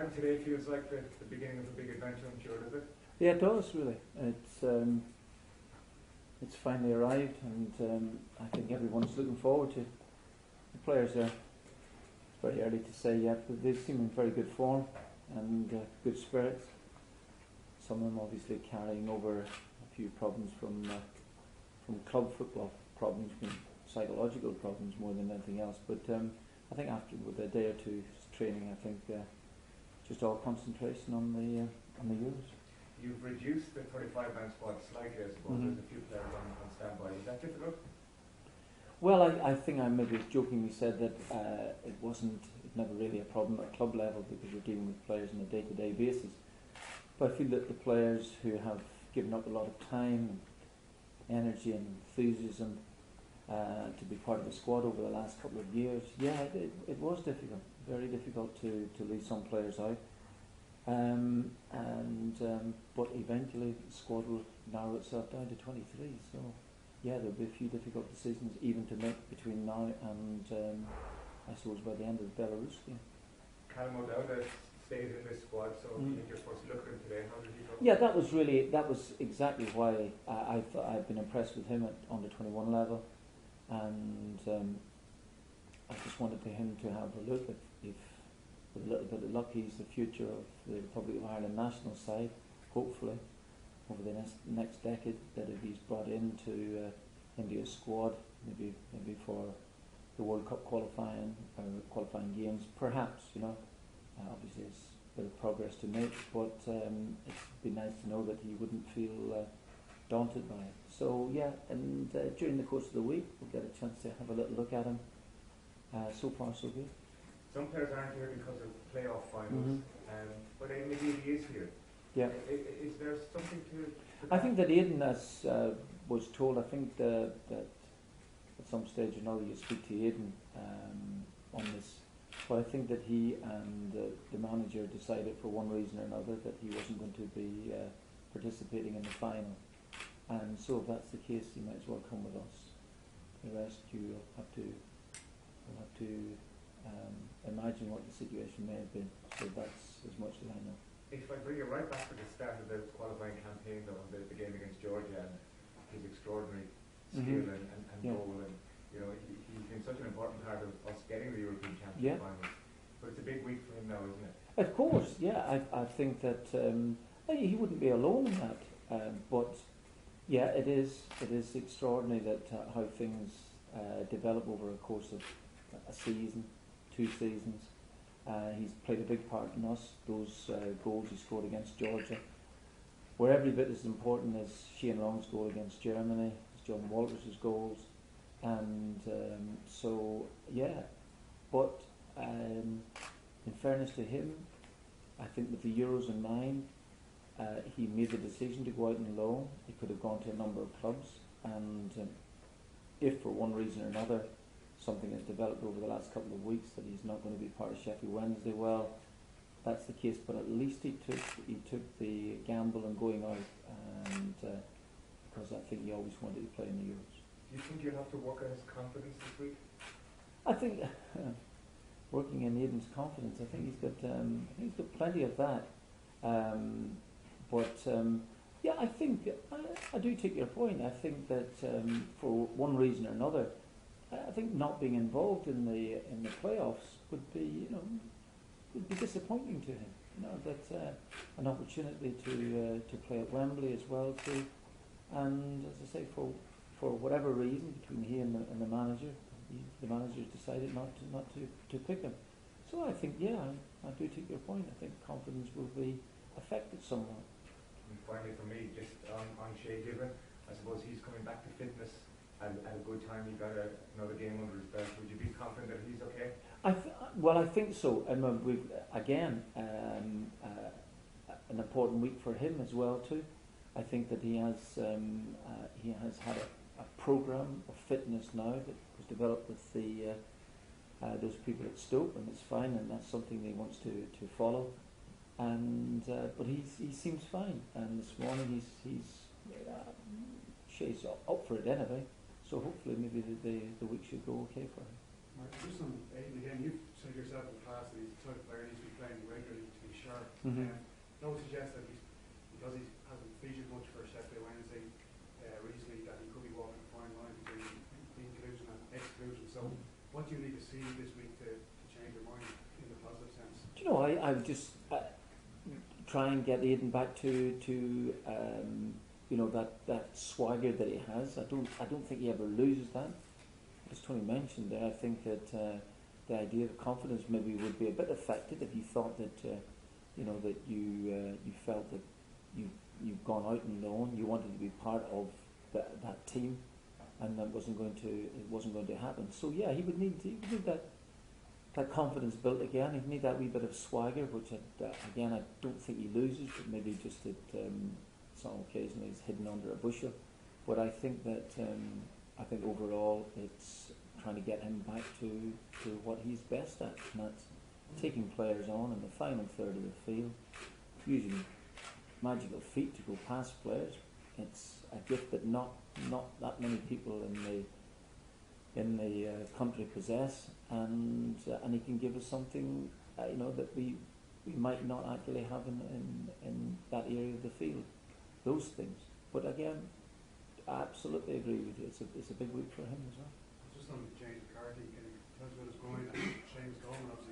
Ireland today feels like the beginning of a big adventure, I'm sure, does it? Yeah, it does really. It's finally arrived, and I think everyone's looking forward to it. The players are. It's very early to say yet, but they seem in very good form and good spirits. Some of them obviously carrying over a few problems from club football problems, psychological problems more than anything else. But I think after with a day or two's training, I think just all concentration on the Euros. You've reduced the 35-man squad slightly, I suppose. There's a few players on standby. Is that difficult? Well, I think I maybe jokingly said that it never really a problem at club level because we're dealing with players on a day-to-day basis. But I feel that the players who have given up a lot of time, energy and enthusiasm to be part of the squad over the last couple of years, it was difficult, very difficult to leave some players out. But eventually the squad will narrow itself down to 23. So yeah, there'll be a few difficult decisions even to make between now and I suppose by the end of the Belarus game. Callum O'Dowda stayed in this squad, so I think you're supposed to look at him today. How did he go? Yeah, that was exactly why I've been impressed with him at under 21 level, and I just wanted for him to have a look at if with a little bit of luck he's the future of the Republic of Ireland national side, hopefully over the next decade, that if he's brought into India's squad, maybe for the World Cup qualifying games, perhaps, obviously it's a bit of progress to make, but it'd be nice to know that he wouldn't feel daunted by it. So yeah, and during the course of the week we'll get a chance to have a little look at him. So far so good. Some players aren't here because of playoff finals, but maybe he is here. Yeah. Is there something to I think that Aidan, as was told, I think that at some stage or another you speak to Aidan on this, but I think that he and the manager decided for one reason or another that he wasn't going to be participating in the final, and so if that's the case, he might as well come with us. The rest you will have to imagine what the situation may have been. So that's as much as I know. If I bring you right back to the start of the qualifying campaign, though, the game against Georgia and his extraordinary skill and goal, and he's been such an important part of us getting the European Championship finals. But it's a big week for him now, isn't it? Of course, yeah. I think that he wouldn't be alone in that. But yeah, it is extraordinary that how things develop over a course of a season, 2 seasons. He's played a big part in us. Those goals he scored against Georgia were every bit as important as Shane Long's goal against Germany, as John Walters' goals, and so yeah. But in fairness to him, I think with the Euros in mind, he made the decision to go out on loan. He could have gone to a number of clubs, and if for one reason or another something has developed over the last couple of weeks that he's not going to be part of Sheffield Wednesday, well, that's the case. But at least he took the gamble in going out, and because I think he always wanted to play in the Euros. Do you think you'll have to work on his confidence this week? I think working in Aidan's confidence, I think he's got plenty of that. Yeah, I think I do take your point. I think that for one reason or another, I think not being involved in the playoffs would be disappointing to him. That's an opportunity to play at Wembley as well too. And as I say, for whatever reason between he and the manager, the manager's decided not to pick him. So I think I do take your point. I think confidence will be affected somewhat. And finally, for me, just on Shay Given, I suppose he's coming back to fitness at a good time. He got another game under his belt. Would you be confident that he's okay? I think so. And we've again an important week for him as well too. I think that he has had a program of fitness now that was developed with those people at Stoke, and it's fine, and that's something he wants to follow. And but he seems fine, and this morning Shay's up for it anyway. So hopefully maybe the week should go okay for him. Mark, just on Aidan again, you've said yourself in the past that he's the type of player who needs to be playing regularly to be sharp. Mhm. No one suggests that because he hasn't featured much for Sheffield Wednesday recently, that he could be walking a fine line between inclusion and exclusion. So, what do you need to see this week to change your mind in the positive sense? Do you know, I would just try and get Aidan back to you know, that swagger that he has. I don't think he ever loses that. As Tony mentioned there, I think that the idea of confidence maybe would be a bit affected if you thought that you know, that you felt that you've gone out on loan, you wanted to be part of that team, and it wasn't going to happen. So yeah, he would need that confidence built again. He'd need that wee bit of swagger, which again I don't think he loses, but maybe just that some occasionally is hidden under a bushel. But I think that I think overall it's trying to get him back to what he's best at, and that's taking players on in the final third of the field, using magical feet to go past players. It's a gift that not that many people in the country possess, and he can give us something you know, that we might not actually have in that area of the field. Those things. But again, I absolutely agree with you. It's a big week for him as well. Just on James McCarthy, can you tell us what is going on? James Coleman obviously